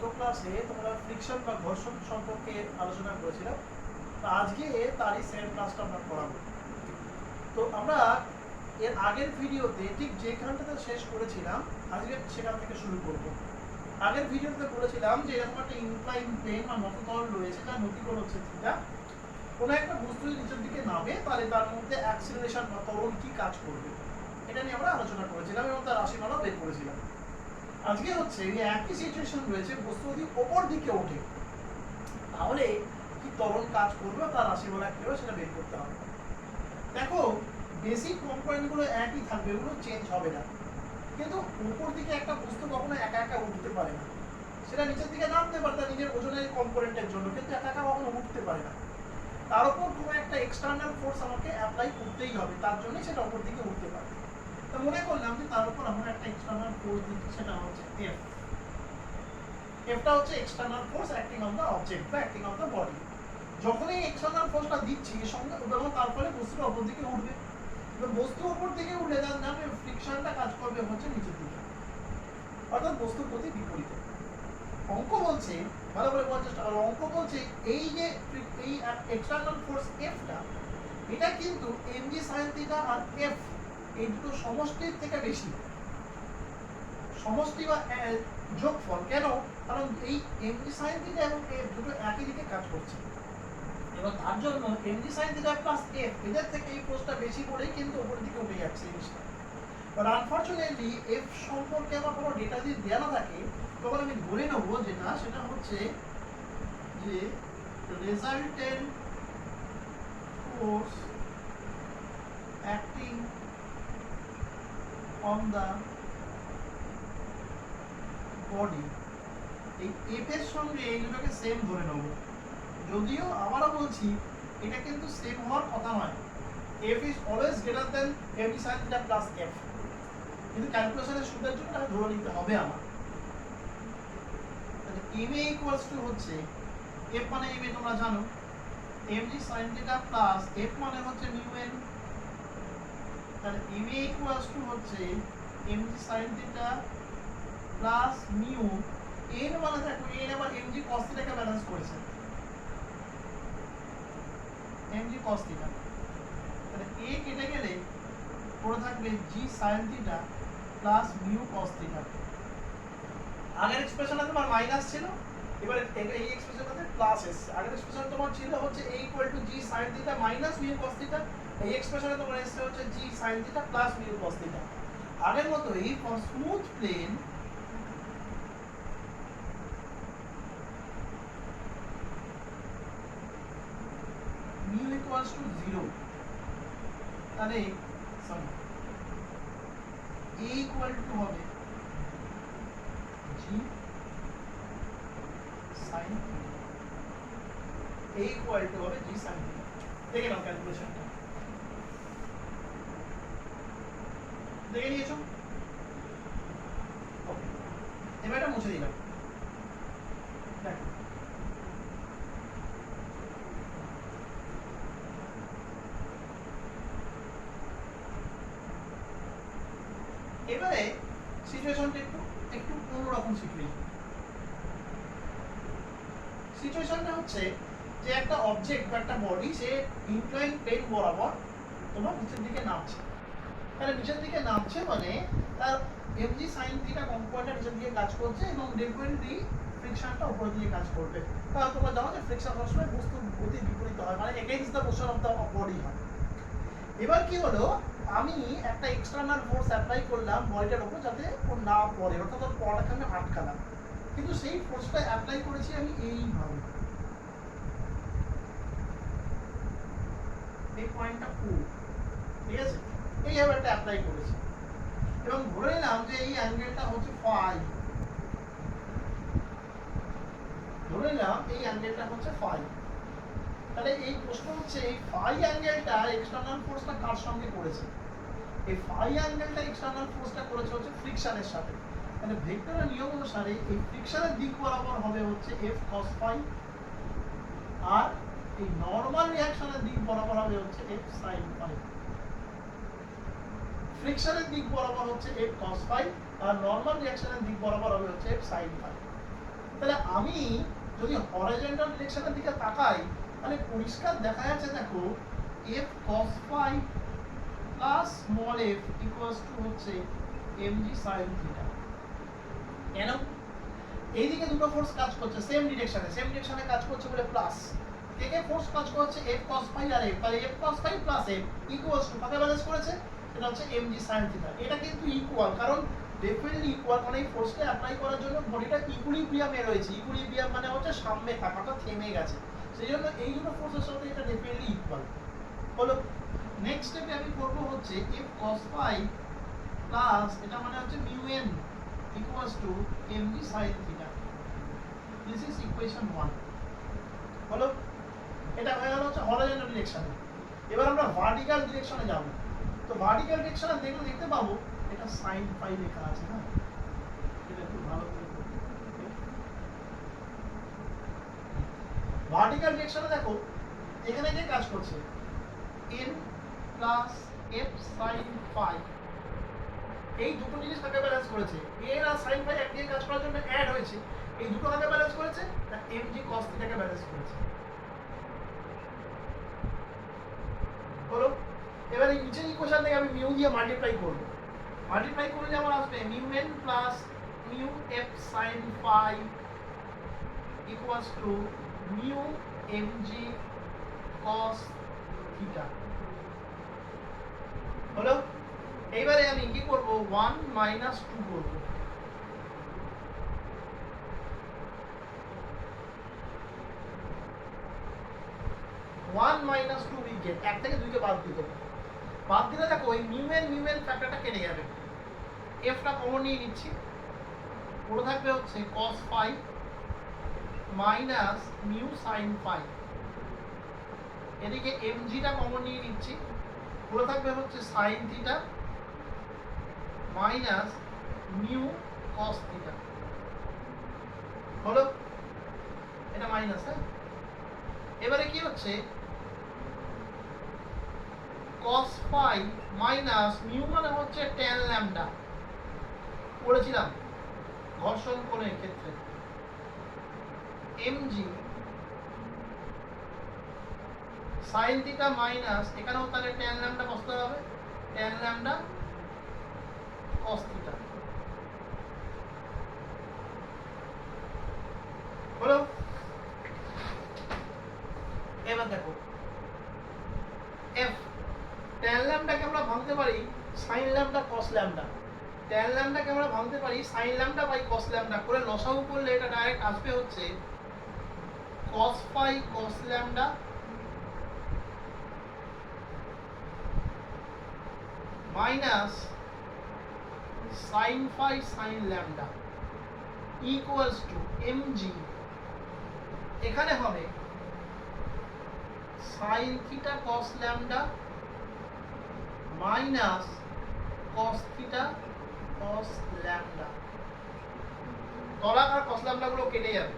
গত ক্লাসে তোমরা ফ্রিকশন বা ঘর্ষণ সম্পর্কে আলোচনা করেছিলাম। আজকে তারই সেকেন্ড ক্লাসটা আমরা করাবো। তো আমরা এর আগের ভিডিওতে ঠিক যেখানটাতে শেষ করেছিলাম আজকে সেখান থেকে শুরু করব। আগের ভিডিওতে বলেছিলাম যে এরকম একটা ইনক্লাইন প্লেন বা নততল রয়েছে, যার নতিকোণ হচ্ছে থিটা। কোনো একটা বস্তু নিচের দিকে নামে তাহলে তার মধ্যে অ্যাক্সিলারেশন বা ত্বরণ কি কাজ করবে, এটা নিয়ে আমরা আলোচনা করেছিলাম এবং তার রাশিমালাও বের করেছিলাম। আজকে হচ্ছে এই একই সিচুয়েশন রয়েছে, বস্তু যদি ওপর দিকে ওঠে তাহলে কি ত্বরণ কাজ করবে, তার রাশিমালা কি হবে সেটা বের করতে হবে। দেখো, বেসিক কম্পোনেন্টগুলো একই থাকবে, এগুলো চেঞ্জ হবে না। কিন্তু উপর দিকে একটা বস্তু কখনো একা একা উঠতে পারে না, সেটা নিচের দিকে নামতে পারে তার নিজের ওজনের কম্পোনেন্টের জন্য, কিন্তু একা একা কখনো উঠতে পারে না। তার উপর কোনো একটা এক্সটার্নাল ফোর্স আমাকে অ্যাপ্লাই করতেই হবে, তার জন্যই সেটা উপর দিকে উঠতে পারে। তো মনে করলাম যে তার উপর আমরা একটা এক্সটার্নাল ফোর্স দিচ্ছি, সেটা হচ্ছে এফ। এফটা হচ্ছে external force acting on the object বা অ্যাক্টিং অন দ্য বডি। যখনই এক্সটার্নাল ফোর্সটা দিচ্ছি সঙ্গে তার ফলে বস্তুটা উপর দিকে উঠবে। এবার বস্তু উপর দিকে উঠলে তার নামে ফ্রিকশনটা কাজ করবে হচ্ছে নিচের দিকে, অর্থাৎ বস্তুর প্রতি বিপরীতে। অঙ্ক বলছে, ভালো করে বোঝার চেষ্টা করো, অঙ্ক বলছে এই যে এই এক্সটার্নাল ফোর্স এফটা, এটা কিন্তু এমজি সাইন থিটা আর এফ এই দুটো সমষ্টির থেকে বেশি। সমষ্টি বা যোগফল কেন? কারণ এই এমজি সাইন থিটা এবং এফ দুটো একই দিকে কাজ করছে, এবং তার জন্য MG sign theta plus F এদের থেকে এই ফোর্সটা বেশি বলেই কিন্তু উপরের দিকে উঠে যাচ্ছে জিনিসটা। বাট আনফরচুনেটলি এফ সম্পর্কে আমার কোনো ডেটা যদি দেওয়া না থাকে, তখন আমি ধরে নেবো যেটা সেটা হচ্ছে যে resultant force acting on the body, এই এফ এর সঙ্গে এই দুটোকে সেম ধরে নেব। যদিও আবারও বলছি এটা কিন্তু সেম হওয়ার কথা নয়, F is always greater than MG sign theta plus F, কিন্তু ক্যালকুলেশনের সুবিধার জন্য এটা ধরে নিতে হবে আমার। তাহলে এম এ ইকুয়ালস টু হচ্ছে এফ মানে এম এ তোমরা জানো, MG sign theta plus F মানে হচ্ছে মিউ এন। তাহলে এম এ ইকুয়ালস টু হচ্ছে MG sign theta plus mu N, মানে দেখো এন আবার এমজি কস থিটাকে ব্যালেন্স করেছে, এমজি কস থিটা। তাহলে এ কেটে গেলে পড়ে থাকবে জি sine theta plus mu cos theta. আগের এক্সপ্রেশনে তোমার মাইনাস ছিল, এবারে এই এক্সপ্রেশনটাতে প্লাস এসেছে। আগের এক্সপ্রেশন তোমার ছিল হচ্ছে a equal to g sine theta minus mu cos theta, এই এক্সপ্রেশনে তোমার এসেছে হচ্ছে g sine theta plus mu cos theta. আগের মতোই for smooth plane mu equals to 0, তাহলে a ইকুয়াল টু হবে g sine theta, a equal to হবে জি সাইন থিটা। দেখে নাও ক্যালকুলেশনটা, দেখে নিয়েছো? ওকে, এবার এটা মুছে দিলাম। দেখো এবারে সিচুয়েশনটা একটু একটু অন্যরকম সিচুয়েশনটা হচ্ছে যে একটা অবজেক্ট বা একটা বডি সে ইনক্লাইন প্লেন বরাবর তোমার নিচের দিকে নামছে। তাহলে নিচের দিকে নামছে মানে তার এমজি সাইন থিটা কম্পোনেন্টটা নিচের দিকে কাজ করছে এবং ডেফিনেটলি ফ্রিকশনটা উপর দিকে কাজ করবে। তাহলে তোমরা জানো যে ফ্রিকশন সবসময় বস্তুর গতি বিপরীত হয়, মানে against the motion of the body হয়। এবার কি হলো, আমি একটা এক্সটার্নাল ফোর্স অ্যাপ্লাই করলাম বডিটার উপর যাতে ও না পড়ে, অর্থাৎ ওর পড়াটাকে আমি আটকালাম, কিন্তু সেই ফোর্সটা অ্যাপ্লাই করেছি আমি এইভাবে, এই পয়েন্টটা ও, ঠিক আছে, এইভাবে একটা অ্যাপ্লাই করেছি এবং ধরে নিলাম যে এই অ্যাঙ্গেলটা হচ্ছে ফাই, ধরে নিলাম এই অ্যাঙ্গেলটা হচ্ছে ফাই। তাহলে এই প্রশ্ন হচ্ছে এই ফাই অ্যাঙ্গেলটা এক্সটার্নাল ফোর্সটা কার সঙ্গে করেছে? এই ফাই অ্যাঙ্গেলটা এক্সটার্নাল ফোর্সটা করেছে হচ্ছে ফ্রিকশনের সাথে। তাহলে ভেক্টরের নিয়ম অনুসারে এই ফ্রিকশনের দিক বরাবর হবে হচ্ছে এফ কস ফাই, আর এই নরমাল রিঅ্যাকশনের দিক বরাবর হবে হচ্ছে এফ সাইন ফাই। ফ্রিকশনের দিক বরাবর হচ্ছে এফ কস ফাই আর নরমাল রিঅ্যাকশনের দিক বরাবর হবে হচ্ছে এফ সাইন ফাই। তাহলে আমি যদি হরাইজন্টাল ডিরেকশনের দিকে তাকাই তাহলে পরিষ্কার দেখা যাচ্ছে, দেখো f cos phi plus small f equals to হচ্ছে mg sin থিটা। কেন? এইদিকে দুটো ফোর্স কাজ করছে সেম ডিরেকশনে কাজ করছে বলে প্লাস, থেকে ফোর্স কাজ করছে f cos phi আর f, তাহলে f cos phi plus f equals to কাকে ব্যালেন্স করেছে? এটা হচ্ছে mg sin থিটা। এটা কিন্তু ইকুয়াল, কারণ ডেফিনেটলি ইকুয়াল মানে এই ফোর্সটা অ্যাপ্লাই করার জন্য বডিটা ইকুইলিব্রিয়ামে রয়েছে। ইকুইলিব্রিয়াম মানে হচ্ছে সাম্যে থাকাটা, থেমে গেছে, সেই জন্য এই দুটো ফোর্সের সাথে এটা ডেফিনেটলি ইকুয়াল হলো। নেক্সট স্টেপে আমি করব হচ্ছে f cos phi প্লাস এটা মানে হচ্ছে mu n equals to mg sin theta. This is equation 1 হলো। এটা হয়ে গেল হচ্ছে হরাইজন্টাল ডিরেকশনে। এবার আমরা ভার্টিক্যাল ডিরেকশনে যাব। তো ভার্টিক্যাল ডিরেকশনে দেখতে পাবো এটা sin phi লেখা আছে না, এটা একটু ভালো করে ভার্টিক্যাল ডিরেকশনে দেখো এখানে যে কাজ করছে n plus f sin phi, এই দুটো জিনিস কাকে ব্যালেন্স করেছে? n আর sin phi একদিকে কাজ করার জন্য অ্যাড হয়েছে, এই দুটো কাকে ব্যালেন্স করেছে? না mg cos θ কে ব্যালেন্স করেছে হলো। এবার এই নিচের ইকুয়েশন থেকে আমি মিউ দিয়ে মাল্টিপ্লাই করব, মাল্টিপ্লাই করলে আমার আসবে mu n plus mu f sin phi equals to mu mg cos θ হলো। এইবারে আমি কি করব? 1 মাইনাস 2 করব। One minus two we get, এক থেকে দুইকে বাদ দিতে হবে। বাদ দিলে দেখো ওই মিউ এন ফ্যাক্টরটা কেটে যাবে, এফটা কমন নিয়ে নিচ্ছি, পুরো থাকবে হচ্ছে cos phi minus mu sin phi। এদিকে mgটা কমন নিয়ে নিচ্ছি, পুরো থাকবে হচ্ছে sin theta minus mu cos theta হলো। এটা মাইনাস, হ্যাঁ। এবারে কি হচ্ছে cos phi মাইনাস মিউ মানে হচ্ছে tan ল্যামডা, পড়েছিলাম ঘর্ষণ কোণের ক্ষেত্রে, mg sin থিটা মাইনাস এখানেও তাহলে tan ল্যামডা বসতে হবে, tan ল্যামডা cos থিটা হলো। এবার দেখো f tan ল্যামডাকে আমরা ভাঙতে পারি sin lambda cos lambda, tan ল্যামডাকে আমরা ভাঙতে পারি sin lambda by cos lambda করে লসাগু করলে এটা ডাইরেক্ট আসবে হচ্ছে cos phi cos lambda minus sin phi sin lambda equals to mg, এখানে হবে sin theta cos lambda minus cos theta cos lambda. তলাকার cos ল্যামডা গুলো কেটে যাবে,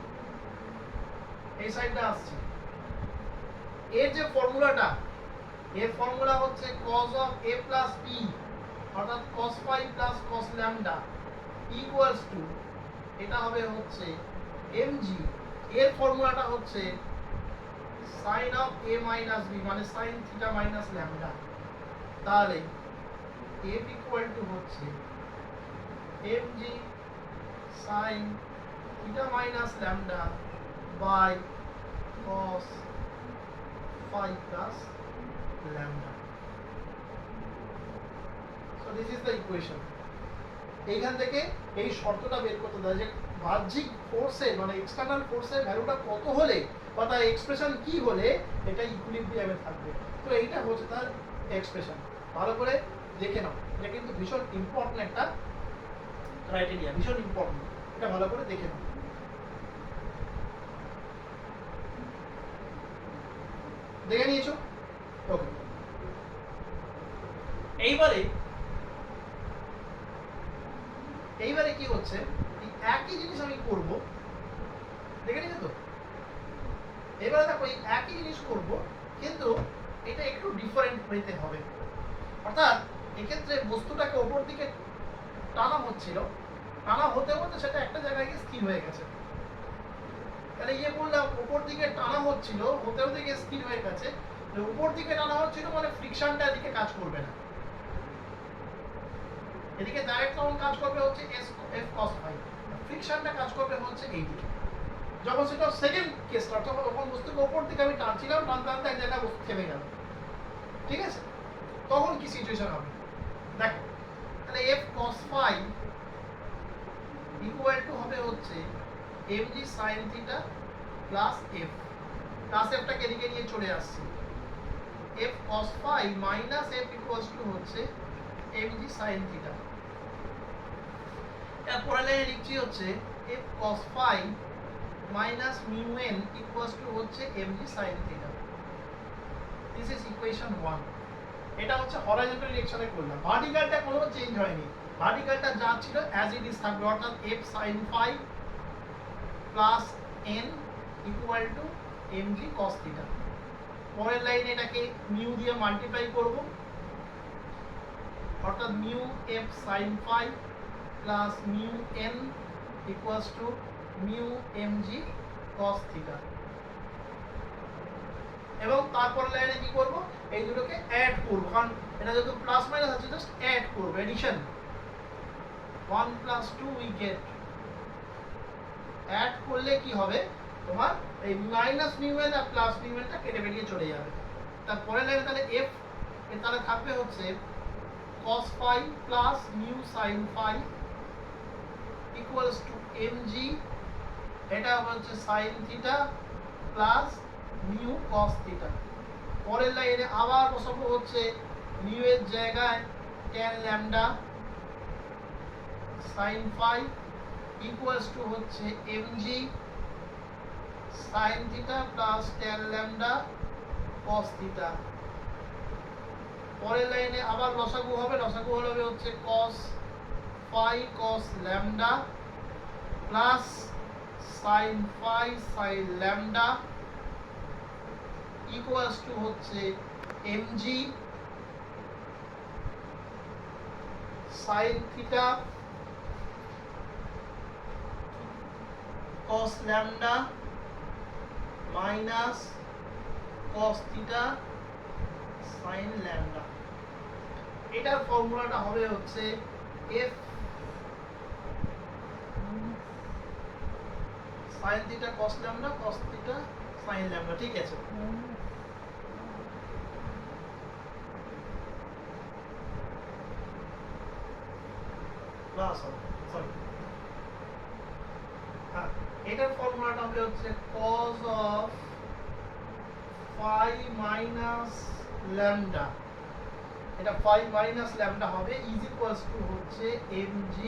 এই সাইডটা আসছে। এর যে ফর্মুলাটা, এর ফর্মুলা হচ্ছে cos of a plus b অর্থাৎ cos phi plus cos lambda equals two, এটা হবে হচ্ছে mg, এর ফর্মুলাটা হচ্ছে sin of a minus b মানে sin থিটা মাইনাস ল্যামডা। তাহলে f ইকুয়াল টু হচ্ছে mg sin theta minus lambda by cos phi plus lambda. So this is the equation. এইখান থেকে এই শর্তটা বের করতে দেয় যে বাহ্যিক ফোর্সে মানে এক্সটার্নাল ফোর্সের ভ্যালুটা কত হলে বা তার এক্সপ্রেশন কি হলে এটা ইকুইলিব্রিয়ামে থাকবে। তো এইটা হচ্ছে তার এক্সপ্রেশন, ভালো করে দেখে নাও, এটা কিন্তু ভীষণ ইম্পর্টেন্ট একটা ক্রাইটেরিয়া, ভীষণ ইম্পর্টেন্ট, এটা ভালো করে দেখে নাও। দেখে নিয়েছো? ওকে, এইবারে কি হচ্ছে, এই একই জিনিস আমি করব, দেখে নিয়েছো তো? এবারে দেখো এই একই জিনিস করব, কিন্তু এটা একটু ডিফারেন্ট হইতে হবে। অর্থাৎ এক্ষেত্রে বস্তুটাকে ওপর দিকে টানা হচ্ছিল, টানা হতে হতে সেটা একটা জায়গায় গিয়ে স্থির হয়ে গেছে। তাহলে ইয়ে বললাম উপর দিকে টানা হচ্ছিল, হতেও দিকে স্থির হয়ে গেছে, উপর দিকে টানা হচ্ছিল মানে ফ্রিকশনটা এদিকে কাজ করবে না, এদিকে ডাইরেক্ট তখন কাজ করবে হচ্ছে এস এফ কস ফাই, ফ্রিকশনটা কাজ করবে হচ্ছে এই দিকে। যখন সেটা সেকেন্ড কেসটা তখন বস্তুকে উপর দিকে আমি টানছিলাম, টানতে টানতে এক জায়গায় বস্তু থেমে গেল, ঠিক আছে, তখন কি সিচুয়েশন হবে দেখো। তাহলে F cos phi equal to হবে হচ্ছে mg sin theta plus F, plus এফটাকে এদিকে নিয়ে চলে আসছে, f cos phi minus f equals to হচ্ছে mg sin থিটা। এরপরে লাইনে লিখছি হচ্ছে f cos phi minus mu n equals to হচ্ছে mg sin theta. This is equation 1। এটা হচ্ছে হরাইজন্টাল ডিরেকশনে করলাম, ভার্টিক্যালটা কোনো চেঞ্জ হয়নি, ভার্টিক্যালটা যা ছিল অ্যাজ ইট ইজ থাকবে, অর্থাৎ f sin phi plus n equal to mg cos theta. পরের লাইনে এটাকে মিউ দিয়ে মাল্টিপ্লাই করব, অর্থাৎ mu f sin phi plus mu n equals to mu mg cos theta. এবং তারপর লাইনে কি করব, এই দুটোকে অ্যাড করব, কারণ এটা যেহেতু প্লাস মাইনাস আছে জাস্ট অ্যাড করব, addition 1 plus 2 we get, add করলে কি হবে তোমার এই মাইনাস মিউ এন আর প্লাস মিউ এনটা কেটে বেরিয়ে চলে যাবে। তারপরে লাইনে তাহলে এফ এর তাহলে থাকবে হচ্ছে cos phi plus mu sin phi equals to mg, এটা হচ্ছে sin theta plus mu cos theta. পরের লাইনে আবার বসাবো হচ্ছে মিউ এর জায়গায় tan lambda sin phi equals to হচ্ছে mg sin theta plus tan lambda cos theta. পরের লাইনে আবার লসাগু হবে, লসাগু হবে হচ্ছে cos phi cos lambda plus sin phi sin lambda equals two হচ্ছে mg sin theta cos lambda minus cos theta sin lambda. এটার ফর্মুলাটা হবে হচ্ছে f sin theta cos lambda cos theta sin lambda, ঠিক আছে। সরি, হ্যাঁ, এটার ফর্মুলাটা হবে হচ্ছে cos of phi minus lambda, এটা phi minus lambda হবে is equals to হচ্ছে mg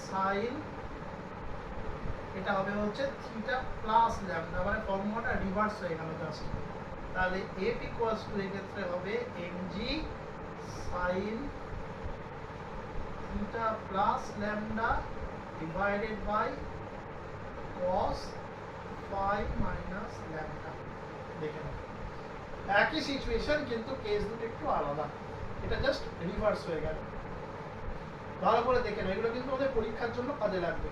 sin, এটা হবে হচ্ছে থিটা প্লাস ল্যামডা, মানে ফর্মুলাটা রিভার্স হয়ে গেল জাস্ট। তাহলে f equals to এর ক্ষেত্রে হবে mg sin theta plus lambda divided by cos phi minus lambda। দেখে নাও একই সিচুয়েশন কিন্তু কেস দুটো একটু আলাদা, এটা জাস্ট রিভার্স হয়ে গেল। ভালো করে দেখে নাও, এগুলো কিন্তু ওদের পরীক্ষার জন্য কাজে লাগবে,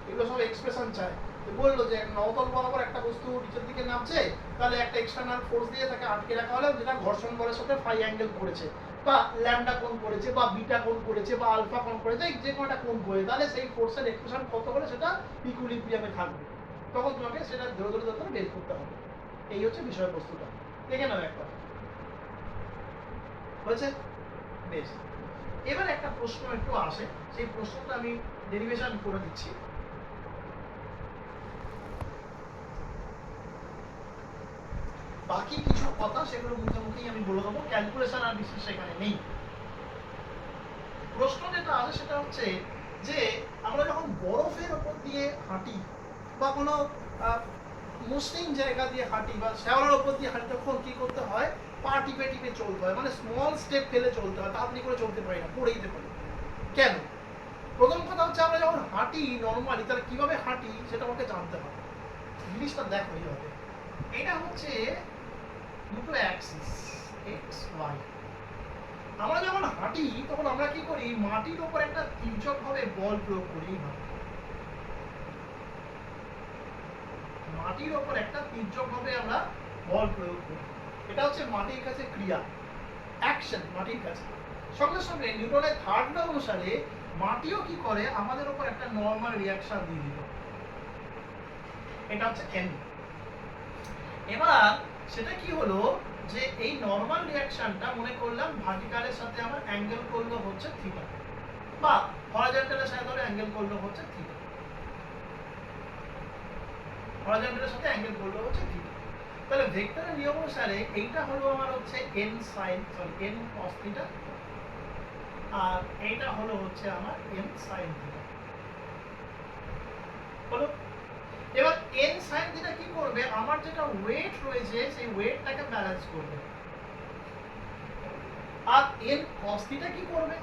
এগুলো সব এক্সপ্রেশন চায়। বললো যে নবতল বরাবর একটা বস্তু নিচের দিকে নামছে, তাহলে একটা এক্সটার্নাল ফোর্স দিয়ে তাকে আটকে রাখা হলো, যেটা ঘর্ষণ বলের সাথে ফাই অ্যাঙ্গেল করেছে, বা ল্যামডা কোণ করেছে, বা বিটা কোণ করেছে, বা আলফা কোণ করেছে, যে কোনো একটা কোণ করে, তাহলে সেই ফোর্সের এক্সপ্রেশন কত হলে সেটা ইকুইলিব্রিয়ামে থাকবে, তখন তোমাকে সেটা ধরে ধরে ধরে বের করতে হবে। এই হচ্ছে বিষয়বস্তুটা, দেখে নাও একবার, হয়েছে বেশ। এবার একটা প্রশ্ন একটু আসে, সেই প্রশ্নটা আমি ডেরিভেশন করে দিচ্ছি। বাকি কিছু কথা সেগুলো মুখে মুখেই আমি বলে দেবো, ক্যালকুলেশন আর বিশেষ সেখানে নেই। প্রশ্ন যেটা আসে সেটা হচ্ছে যে আমরা যখন বরফের উপর দিয়ে হাঁটি বা কোনো মসৃণ জায়গা দিয়ে হাঁটি বা শ্যাওলার উপর দিয়ে হাঁটি, তখন কি করতে হয়, পা টিপে টিপে চলতে হয়, মানে স্মল স্টেপ ফেলে চলতে হয়, তাড়াতাড়ি করে চলতে পারি না, পড়ে যেতে পারি। কেন? প্রথম কথা হচ্ছে আমরা যখন হাঁটি নর্মালি, তাহলে কিভাবে হাঁটি সেটা আমাকে জানতে হবে। জিনিসটা দেখো এইভাবে, এটা হচ্ছে দুটো অ্যাক্সিস এক্স ওয়াই। আমরা যখন হাঁটি তখন আমরা কি করি, মাটির উপর একটা তির্যক ভাবে বল প্রয়োগ করি, মাটির ওপর একটা তীর্যকভাবে আমরা বল প্রয়োগ করি। এটা হচ্ছে মাটির কাছে ক্রিয়া, অ্যাকশন মাটির কাছে। সঙ্গে সঙ্গে নিউটনের থার্ড ল অনুসারে মাটিও কি করে আমাদের উপর একটা নর্মাল রিয়াকশন দিয়ে দিল, এটা হচ্ছে এন। এবার সেটা কি হলো যে এই নর্মাল রিয়াকশনটা মনে করলাম ভার্টিক্যালের সাথে আমার অ্যাঙ্গেল করলো হচ্ছে থিটা, বা হরাইজন্টালের সাথে ধরে অ্যাঙ্গেল করলো হচ্ছে থিটা, হরাইজন্টালের সাথে অ্যাঙ্গেল করলো হচ্ছে থিটা। তাহলে ভেক্টরের নিয়ম অনুসারে এইটা হলো আমার হচ্ছে n sin n cos theta, আর এইটা হলো হচ্ছে আমার n sin থিটা। হলো। এবার n sin থিটা কি করবে, আমার যেটা ওয়েট রয়েছে সেই ওয়েটটাকে ব্যালেন্স করবে। আর n cos থিটা কি করবে,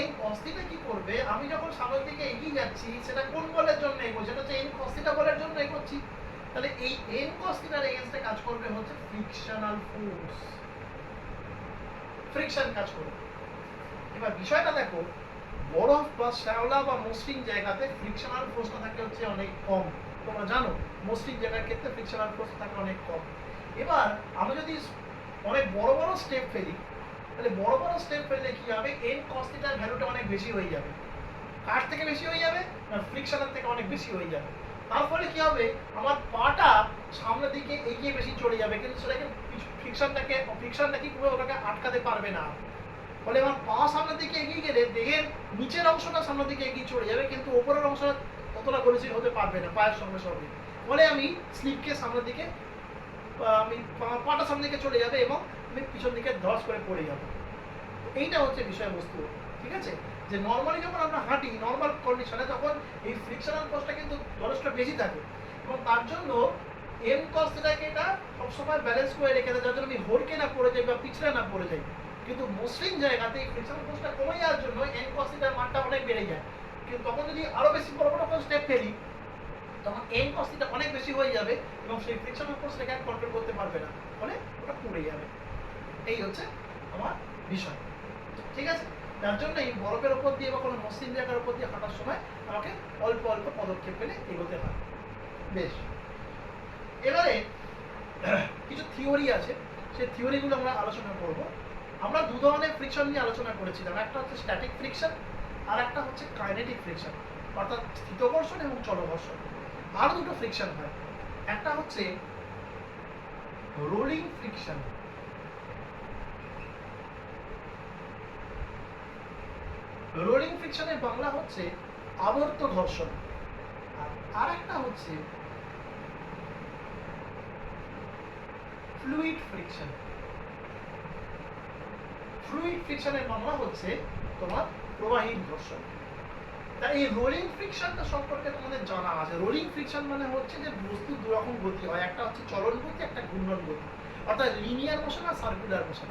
n cos থিটা কি করবে, আমি যখন সামনের দিকে এগিয়ে যাচ্ছি সেটা কোন বলের জন্য এগোচ্ছি, সেটা হচ্ছে n cos থিটা বলের জন্য এগোচ্ছি। তাহলে এই n cos থিটার এগেইনস্টে কাজ করবে হচ্ছে ফ্রিকশনাল ফোর্স, ফ্রিকশন কাজ করবে। এবার বিষয়টা দেখো, বরফ বা শ্যাওলা বা মসৃণ জায়গাতে ফ্রিকশনাল ফোর্সটা থাকে হচ্ছে অনেক কম, তোমরা জানো মসৃণ জায়গার ক্ষেত্রে ফ্রিকশনাল ফোর্স থাকে অনেক কম। এবার আমি যদি অনেক বড় বড় স্টেপ ফেলি, তাহলে বড় বড় স্টেপ ফেললে কি হবে, n cos থিটার ভ্যালুটা অনেক বেশি হয়ে যাবে। কার থেকে বেশি হয়ে যাবে না, ফ্রিকশনের থেকে অনেক বেশি হয়ে যাবে। তার ফলে কি হবে, আমার পাটা সামনের দিকে এগিয়ে বেশি চলে যাবে, কিন্তু সেটাকে ফ্রিকশনটা কি করে ওটাকে আটকাতে পারবে না। ফলে আমার পা সামনের দিকে এগিয়ে গেলে দেহের নিচের অংশটা সামনের দিকে এগিয়ে চলে যাবে, কিন্তু উপরের অংশটা ততটা গতিশীল হতে পারবে না পায়ের সঙ্গে সঙ্গে। ফলে আমি স্লিপকে সামনের দিকে, আমি পাটা সামনের দিকে চলে যাবে এবং আমি পিছন দিকে ধস করে পড়ে যাবো। এইটা হচ্ছে বিষয়বস্তু, ঠিক আছে। যে নর্মালি যখন আমরা হাঁটি নর্মাল কন্ডিশনে, তখন এই ফ্রিকশনাল ফোর্সটা কিন্তু যথেষ্ট বেশি থাকে, এবং তার জন্য m cos থিটাকে এটা সবসময় ব্যালেন্স করে রেখে দেয়, যার জন্য আমি হড়কে না পড়ে যাই বা পিছলে না পড়ে যাই। কিন্তু মসৃণ জায়গাতে এই ফ্রিকশনাল ফোর্সটা কমে যাওয়ার জন্য n cos থিটার মানটা অনেক বেড়ে যায়। কিন্তু তখন যদি আরো বেশি বড় বড় কোনো স্টেপ ফেলি, তখন n cos থিটা অনেক বেশি হয়ে যাবে এবং সেই ফ্রিকশনাল ফোর্সটাকে আর কন্ট্রোল করতে পারবে না, ফলে ওটা পড়ে যাবে। এই হচ্ছে আমার বিষয়, ঠিক আছে। যার জন্য এই বরফের উপর দিয়ে বা কোনো মসৃণ জায়গার উপর দিয়ে হাঁটার সময় আমাকে অল্প অল্প পদক্ষেপ ফেলে এগোতে হয়। বেশ, এবারে কিছু থিওরি আছে, সেই থিওরিগুলো আমরা আলোচনা করব। আমরা দু ধরনের ফ্রিকশন নিয়ে আলোচনা করেছিলাম, একটা হচ্ছে স্ট্যাটিক ফ্রিকশন আর একটা হচ্ছে কাইনেটিক ফ্রিকশন, অর্থাৎ স্থিতঘর্ষণ এবং চলঘর্ষণ। আরও দুটো ফ্রিকশন হয়, একটা হচ্ছে রোলিং ফ্রিকশন। রোলিং ফ্রিকশনের বাংলা হচ্ছে আবর্ত ঘর্ষণ। আর একটা হচ্ছে ফ্লুইড ফ্রিকশন। ফ্লুইড ফ্রিকশনের বাংলা হচ্ছে তোমার প্রবাহী ঘর্ষণ। তাই এই রোলিং ফ্রিকশনটা সম্পর্কে তোমাদের জানা আছে। রোলিং ফ্রিকশন মানে হচ্ছে যে বস্তু দু রকম গতি হয়, একটা হচ্ছে চলন গতি, একটা ঘূর্ণন গতি, অর্থাৎ লিনিয়ার মোশন আর সার্কুলার মোশন।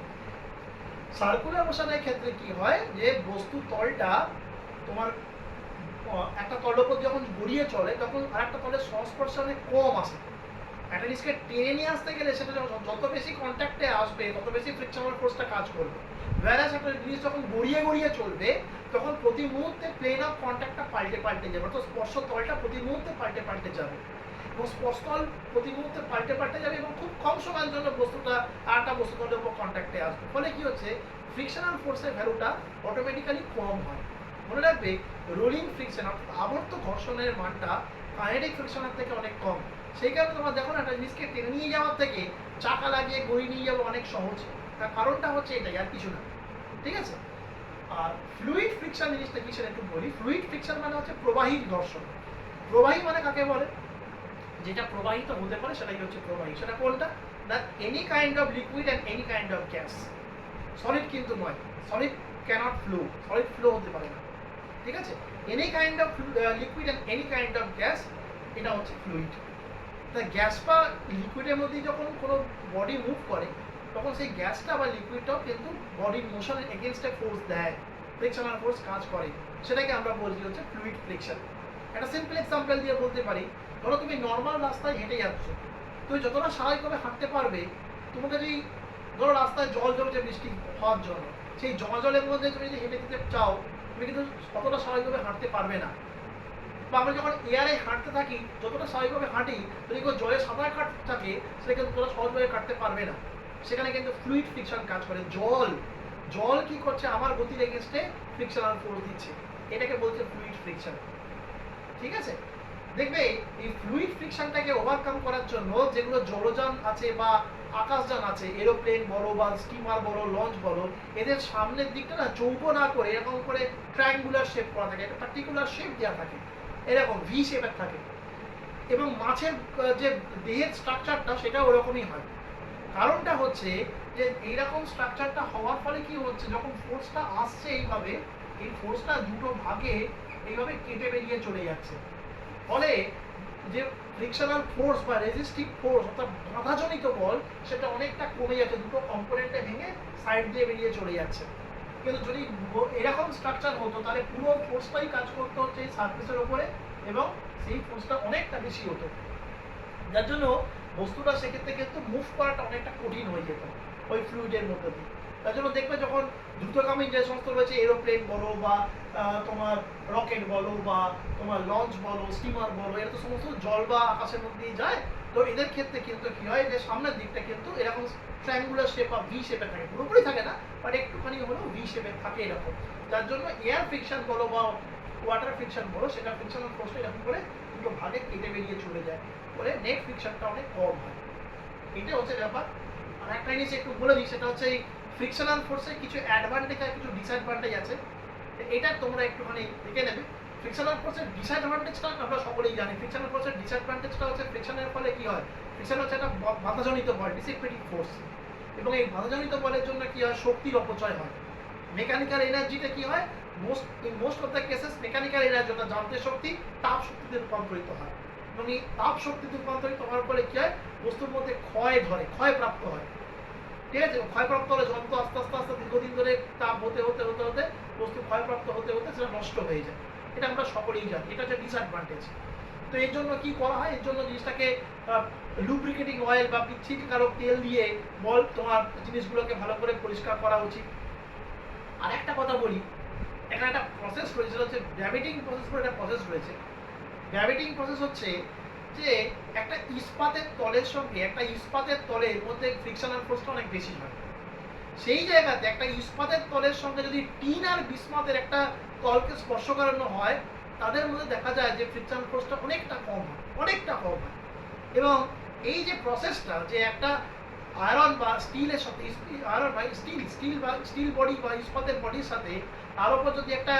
সার্কুলার মোশনের ক্ষেত্রে কি হয়, যে বস্তু তলটা তোমার একটা তলের উপর যখন গড়িয়ে চলে তখন আরেকটা তলের সংস্পর্শে অনেক কম আসে। একটা জিনিসকে টেনে নিয়ে আসতে গেলে সেটা যত বেশি কন্ট্যাক্টে আসবে তত বেশি ফ্রিকশনাল ফোর্সটা কাজ করবে। ভ্যারাস একটা জিনিস যখন গড়িয়ে গড়িয়ে চলবে তখন প্রতি মুহূর্তে প্লেন অফ কন্ট্যাক্টটা পাল্টে যাবে, অর্থাৎ স্পর্শ তলটা প্রতি মুহূর্তে পাল্টে যাবে, এবং স্পর্শ তল প্রতি মুহূর্তে পাল্টে যাবে এবং খুব কম সময়ের জন্য বস্তুটা আরেকটা বস্তু তলের উপর কন্ট্যাক্টে আসবে। ফলে কি হচ্ছে, ফ্রিকশনাল ফোর্সের ভ্যালুটা অটোমেটিক্যালি কম হয়। মনে রাখবে, রোলিং ফ্রিকশন অর্থাৎ আবর্ত ঘর্ষণের মানটা কাইনেটিক ফ্রিকশনের থেকে অনেক কম। সেই কারণে তোমার দেখো না, একটা জিনিসকে টেনে নিয়ে যাওয়ার থেকে চাকা লাগিয়ে গড়িয়ে নিয়ে যাওয়া অনেক সহজ। তার কারণটা হচ্ছে এটাই, আর কিছু না, ঠিক আছে। আর ফ্লুইড ফ্রিকশন জিনিসটা কি সেটা একটু বলি। ফ্লুইড ফ্রিকশন মানে হচ্ছে প্রবাহী ঘর্ষণ। প্রবাহী মানে কাকে বলে, যেটা প্রবাহিত হতে পারে সেটাই হচ্ছে প্রবাহী। সেটা কোনটা, that any kind of liquid and any kind of gas. Solid কিন্তু নয়, solid cannot flow, solid flow হতে পারে না, ঠিক আছে। Any kind of liquid and any kind of gas, এটা হচ্ছে ফ্লুইড। তা গ্যাস বা লিকুইডের মধ্যে যখন কোনো বডি মুভ করে তখন সেই গ্যাসটা বা লিকুইডটাও কিন্তু বডির মোশনের এগেনস্টে ফোর্স দেয়, ফ্রিকশনাল ফোর্স কাজ করে, সেটাকে আমরা বলছি হচ্ছে ফ্লুইড ফ্রিকশন। একটা সিম্পল এক্সাম্পল দিয়ে বলতে পারি, ধরো তুমি নর্মাল রাস্তায় হেঁটে যাচ্ছ, তুমি যতটা স্বাভাবিকভাবে হাঁটতে পারবে, তোমাকে যদি ধরো রাস্তায় জল জমছে বৃষ্টি হওয়ার জন্য, সেই জলের মধ্যে তুমি যদি হেঁটে যেতে চাও তুমি কিন্তু অতটা স্বাভাবিকভাবে হাঁটতে পারবে না, বা আমরা যখন এয়ারে হাঁটতে থাকি, যতটা স্বাভাবিকভাবে হাঁটি, যদি কেউ জলে সাঁতার কাটতে থাকে সেটা কিন্তু তোরা সহজভাবে কাটতে পারবে না। সেখানে কিন্তু ফ্লুইড ফ্রিকশন কাজ করে। জল জল কি করছে, আমার গতির এগেনস্টে ফ্রিকশনাল ফোর্স দিচ্ছে, এটাকে বলছে ফ্লুইড ফ্রিকশন। ঠিক আছে, দেখবে এই ফ্লুইড ফ্রিকশনটাকে ওভারকাম করার জন্য যেগুলো জলযান আছে বা আকাশযান আছে, এরোপ্লেন বলো বা স্টিমার বলো, লঞ্চ বলো, এদের সামনের দিকটা না চৌকো না করে এরকম করে ট্রায়াঙ্গুলার শেপ করা থাকে, একটা পার্টিকুলার শেপ দেওয়া থাকে, এরকম ভি শেপের থাকে। এবং মাছের যে দেহের স্ট্রাকচারটা সেটা ওরকমই হয়। কারণটা হচ্ছে যে এইরকম স্ট্রাকচারটা হওয়ার ফলে কি হচ্ছে, যখন ফোর্সটা আসছে এইভাবে, এই ফোর্সটা দুটো ভাগে এইভাবে কেটে বেরিয়ে চলে যাচ্ছে, ফলে যে ফ্রিকশনাল ফোর্স বা রেজিস্টিভ ফোর্স অর্থাৎ বাধাজনিত বল সেটা অনেকটা কমে যাচ্ছে, দুটো কম্পোনেন্টে ভেঙে সাইড দিয়ে বেরিয়ে চলে যাচ্ছে। কিন্তু যদি এরকম স্ট্রাকচার হতো তাহলে পুরো ফোর্সটাই কাজ করতে হচ্ছে এই সারফেসের উপরে, এবং সেই ফোর্সটা অনেকটা বেশি হতো, যার জন্য বস্তুটা সেক্ষেত্রে কিন্তু মুভ করাটা অনেকটা কঠিন হয়ে যেত ওই ফ্লুইডের মধ্যে দিয়ে। তার জন্য দেখবে যখন দ্রুতগামী যে সমস্ত রয়েছে, এরোপ্লেন বলো বা তোমার রকেট বলো বা তোমার লঞ্চ বলো, স্টিমার বলো, এরা তো সমস্ত জল বা আকাশের মধ্যে দিয়ে যায়। তো এদের ক্ষেত্রে কিন্তু কি হয়, যে সামনের দিকটা কিন্তু এরকম ট্রায়াঙ্গুলার শেপ বা ভি শেপে থাকে, পুরোপুরি থাকে না বাট একটুখানি হলেও ভি শেপে থাকে এরকম। যার জন্য এয়ার ফ্রিকশন বলো বা ওয়াটার ফ্রিকশন বলো, সেটা ফ্রিকশনাল ফোর্সটা এরকম করে দুটো ভাগে কেটে বেরিয়ে চলে যায়, ফলে নেট ফ্রিকশনটা অনেক কম হয়। এটা হচ্ছে ব্যাপার। আর একটা জিনিস একটু বলে দিই, সেটা হচ্ছে এই ফ্রিকশনাল ফোর্সের কিছু অ্যাডভান্টেজ আর কিছু ডিসঅ্যাডভান্টেজ আছে, এটা তোমরা একটুখানি দেখে নেবে। ফ্রিকশনাল ফোর্সের ডিসঅ্যাডভান্টেজটা আমরা সকলেই জানি। ফ্রিকশনাল ফোর্সের ডিসঅ্যাডভান্টেজটা হচ্ছে ফ্রিকশনের ফলে কি হয়, ফ্রিকশন হচ্ছে একটা বাধাজনিত বল, ডিসিপেটিভ ফোর্স, এবং এই বাধাজনিত বলের জন্য কি হয়, শক্তির অপচয় হয়। মেকানিক্যাল এনার্জিটা কি হয়, most of the cases mechanical energy অর্থাৎ যান্ত্রিক শক্তি তাপ শক্তিতে রূপান্তরিত হয়, এবং এই তাপ শক্তিতে রূপান্তরিত হওয়ার ফলে কি হয়, বস্তুর মধ্যে ক্ষয়প্রাপ্ত হয়। ঠিক আছে, ক্ষয়প্রাপ্ত হলে যন্ত্র আস্তে আস্তে আস্তে দীর্ঘদিন ধরে তাপ হতে হতে হতে হতে বস্তু ক্ষয়প্রাপ্ত হতে হতে সেটা নষ্ট হয়ে যায়। এটা আমরা সকলেই জানি, এটা হচ্ছে ডিসঅ্যাডভান্টেজ। তো এর জন্য কি করা হয়, এর জন্য জিনিসটাকে লুব্রিকেটিং অয়েল বা পিচ্ছিকারক তেল দিয়ে বল তোমার জিনিসগুলোকে ভালো করে পরিষ্কার করা উচিত। আর একটা কথা বলি, এখানে একটা প্রসেস রয়েছে, সেটা হচ্ছে গ্র্যাভিটিং প্রসেস বলে একটা প্রসেস রয়েছে। গ্র্যাভিটিং প্রসেস হচ্ছে যে একটা ইস্পাতের তলের সঙ্গে একটা ইস্পাতের তলের মধ্যে ফ্রিকশনাল ফোর্সটা অনেক বেশি হয়। সেই জায়গাতে একটা ইস্পাতের তলের সঙ্গে যদি টিন আর বিসমাতের একটা তলকে স্পর্শ করানো হয়, তাদের মধ্যে দেখা যায় যে ফ্রিকশনাল ফোর্সটা অনেকটা কম হয়। এবং এই যে প্রসেসটা, যে একটা আয়রন বা স্টিলের সাথে আয়রন বা স্টিল বডি বা ইস্পাতের বডির সাথে তার উপর যদি একটা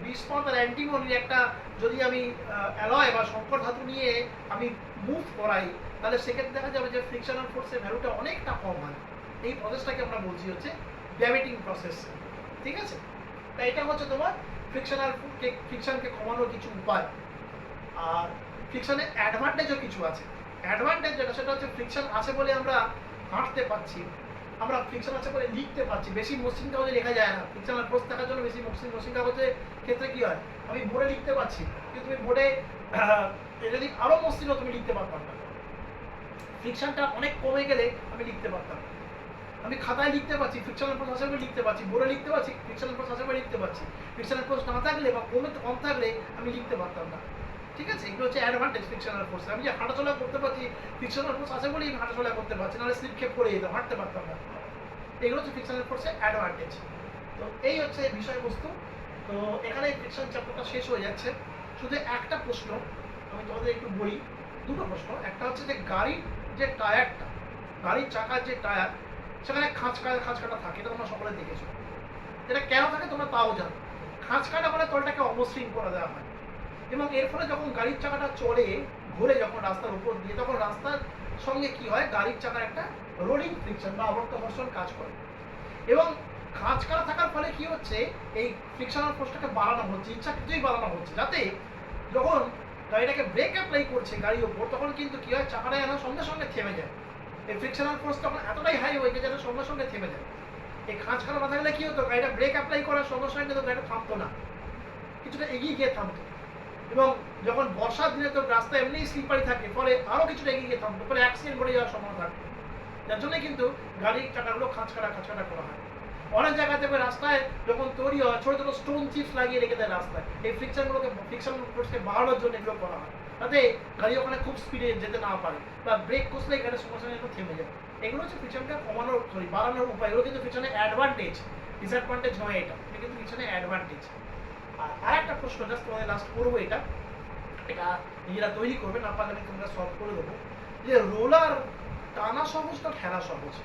বিস্মত আর অ্যান্টিমনির একটা যদি আমি অ্যালয় বা সংকর ধাতু নিয়ে আমি মুভ করাই, তাহলে সেক্ষেত্রে দেখা যাবে যে ফ্রিকশনাল ফোর্সের ভ্যালুটা অনেকটা কম হয়। এই প্রসেসটাকে আমরা বলছি হচ্ছে গ্র্যাভিটিং প্রসেস। ঠিক আছে, তাই এটা হচ্ছে তোমার ফ্রিকশনকে কমানোর কিছু উপায়। আর ফ্রিকশনের অ্যাডভান্টেজও কিছু আছে। অ্যাডভান্টেজ যেটা, সেটা হচ্ছে ফ্রিকশন আছে বলে আমরা হাঁটতে পারছি, আমরা ফ্রিকশন আছে বলে লিখতে পারছি। বেশি মসৃণ কাগজে লেখা যায় না, ফ্রিকশনাল ফোর্স থাকার জন্য বেশি মসৃণ কাগজের ক্ষেত্রে কি হয়, আমি বোর্ডে লিখতে পারছি, কিন্তু তুমি বোর্ডে যদি আরো মসৃণ তুমি লিখতে পারতাম না, ফ্রিকশনটা অনেক কমে গেলে আমি লিখতে পারতাম। আমি খাতায় লিখতে পারছি, ফ্রিকশনাল ফোর্স আছে বলে লিখতে পারছি, বোর্ডে লিখতে পারছি, ফ্রিকশনাল ফোর্স আছে বলে লিখতে পারছি। ফ্রিকশনাল ফোর্স না থাকলে বা কম থাকলে আমি লিখতে পারতাম না। ঠিক আছে, এগুলো হচ্ছে অ্যাডভান্টেজ ফ্রিকশনাল ফোর্স। আমি যে হাঁটাচলা করতে পারছি, ফ্রিকশনাল ফোর্স আছে বলেই আমি হাঁটাচলা করতে পারছি, নাহলে স্লিপ খেপ করে যেতাম, হাঁটতে পারতাম না। এগুলো হচ্ছে ফ্রিকশনাল ফোর্সের অ্যাডভান্টেজ। তো এই হচ্ছে বিষয়বস্তু। তো এখানে ফ্রিকশন চ্যাপ্টারটা শেষ হয়ে যাচ্ছে। শুধু একটা প্রশ্ন আমি তোমাদের একটু বলি, দুটো প্রশ্ন। একটা হচ্ছে যে গাড়ির যে টায়ারটা, গাড়ির চাকার যে টায়ার, সেখানে খাঁচ কাটা থাকে, এটা তোমরা সকলে দেখেছো। এটা কেন থাকে তোমরা তাও জানো। খাঁচ কাটা বলে তলটাকে অমসৃণ করে দেওয়া হয়, এবং এর ফলে যখন গাড়ির চাকাটা চলে ঘুরে যখন রাস্তার উপর দিয়ে, তখন রাস্তার সঙ্গে কি হয়, গাড়ির চাকার একটা রোলিং ফ্রিকশন বা আবর্ত ঘর্ষণ কাজ করে। এবং খাঁজ কাটা থাকার ফলে কি হচ্ছে, এই ফ্রিকশনাল ফোর্সটাকে বাড়ানো হচ্ছে, ইচ্ছাকৃতই বাড়ানো হচ্ছে, যাতে যখন গাড়িটাকে ব্রেক অ্যাপ্লাই করছে গাড়ির ওপর, তখন কিন্তু কি হয়, চাকাটা যেন সঙ্গে সঙ্গে থেমে যায়। এই ফ্রিকশনাল ফোর্স তখন এতটাই হাই হয়ে যায় যেন সঙ্গে সঙ্গে থেমে যায়। এই খাঁজ কাটা না থাকলে কি হতো, গাড়িটা ব্রেক অ্যাপ্লাই করার সঙ্গে সঙ্গে কিন্তু গাড়িটা থামতো না, কিছুটা এগিয়ে গিয়ে থামতো। এবং যখন বর্ষার দিনে তো রাস্তা এমনিই স্লিপারি থাকে, ফলে আরো কিছুটা এগিয়ে গিয়ে থামতো, ফলে অ্যাক্সিডেন্ট ঘটে যাওয়ার সম্ভাবনা থাকতো। যার জন্য কিন্তু গাড়ির চাকাগুলো খাঁজ কাটা করা হয়। অনেক জায়গাতে রাস্তায় যখন তৈরি হয় ছোট ছোট স্টোন চিপস লাগিয়ে রেখে দেয় রাস্তায়, এই ফ্রিকশন ফোর্সকে বাড়ানোর জন্য এগুলো করা হয়, যাতে গাড়ি ওখানে খুব স্পিডে যেতে না পারে বা ব্রেক কষলে গাড়ির সঙ্গে সঙ্গে একটু থেমে যায়। এগুলো হচ্ছে ফ্রিকশনকে কমানোর বাড়ানোর উপায়। এগুলো কিন্তু ফ্রিকশনের অ্যাডভান্টেজ, ডিসঅ্যাডভান্টেজ নয় এটা কিন্তু ফ্রিকশনের অ্যাডভান্টেজ। আর একটা প্রশ্ন জাস্ট তোমাদের লাস্ট করবো, এটা নিজেরা তৈরি করবে, না পারলে আমি তোমরা সলভ করে দেবো, যে রোলার টানা সহজ না ঠেলা সহজ?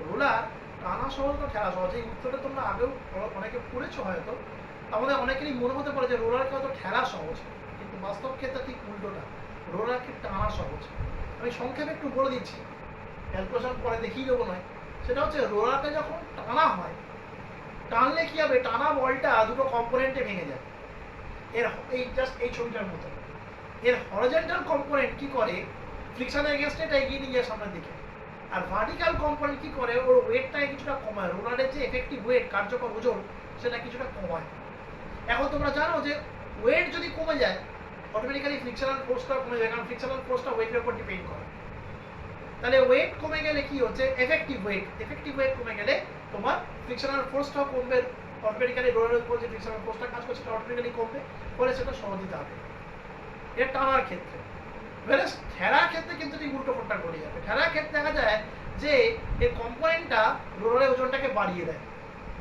রোলার টানা সহজ না ঠেলা সহজ? এই উত্তরটা তোমরা আগেও অনেকে পড়েছো হয়তো। আমাদের অনেকেরই মনে হতে পারে যে রোলারকে হয়তো ঠেলা সহজ, কিন্তু বাস্তব ক্ষেত্রে ঠিক উল্টোটা, রোলারকে টানা সহজ। আমি সংক্ষেপে একটু বলে দিচ্ছি, ক্যালকুলেশন পরে দেখিয়ে দেবো নয়। সেটা হচ্ছে রোলারটা যখন টানা হয়, টানলে কি হবে, টানা বলটা দুটো কম্পোনেন্টে ভেঙে যায়। এর এই ছবিটার মতো এর হরিজন্টাল কম্পোনেন্ট কি করে, ফ্রিকশনের এগেইনস্টে এটা এগিয়ে নিয়ে যায় সামনের দিকে। আর ভার্টিক্যাল কম্পোনেন্ট কি করে, ওর ওয়েটটাকে কিছুটা কমায়, রোলারের যে এফেক্টিভ ওয়েট, কার্যকর ওজন, সেটা কিছুটা কমায়। এখন তোমরা জানো যে ওয়েট যদি কমে যায় অটোমেটিক্যালি ফ্রিকশনাল ফোর্সটা কমে যায়, কারণ ফ্রিকশনাল ফোর্সটা ওয়েটের উপর ডিপেন্ড করে। তাহলে ওয়েট কমে গেলে কি হচ্ছে, এফেক্টিভ ওয়েট কমে গেলে তোমার ফ্রিকশনাল ফোর্সটাও কমবে, অটোমেটিক্যালি রোলারের উপর যে ফ্রিকশনাল ফোর্সটা কাজ করছে সেটা অটোমেটিক্যালি কমবে, ফলে সেটা সহজে যাবে এটা টানার ক্ষেত্রে। ঠেলার ক্ষেত্রে কিন্তু ঠিক উল্টো কোনটা ঘটে যাবে। ঠেলার ক্ষেত্রে দেখা যায় যে এর কম্পোনেন্টটা রোলারের ওজনটাকে বাড়িয়ে দেয়,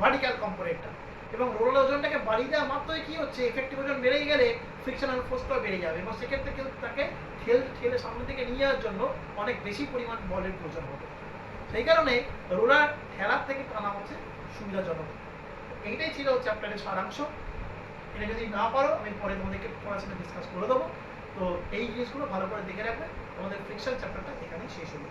ভার্টিক্যাল কম্পোনেন্টটা, এবং রোলারের ওজনটাকে বাড়িয়ে দেওয়া মাত্রই কি হচ্ছে, এফেক্টিভ ওজন বেড়ে গেলে ফ্রিকশনাল ফোর্সটাও বেড়ে যাবে, এবং সেক্ষেত্রে কিন্তু তাকে ঠেলে সামনের দিকে নিয়ে যাওয়ার জন্য অনেক বেশি পরিমাণ বলের প্রয়োজন হবে। সেই কারণে রোলার ঠেলার থেকে টানা হচ্ছে সুবিধাজনক। এইটাই ছিল চ্যাপ্টারের সারাংশ। এটা যদি না পারো আমি পরে তোমাদেরকে পড়াশোনা ডিসকাস করে দেবো। তো এই জিনিসগুলো ভালো করে দেখে রাখবে। আমাদের ফ্রিকশন চ্যাপ্টারটা এখানেই শেষ হলো।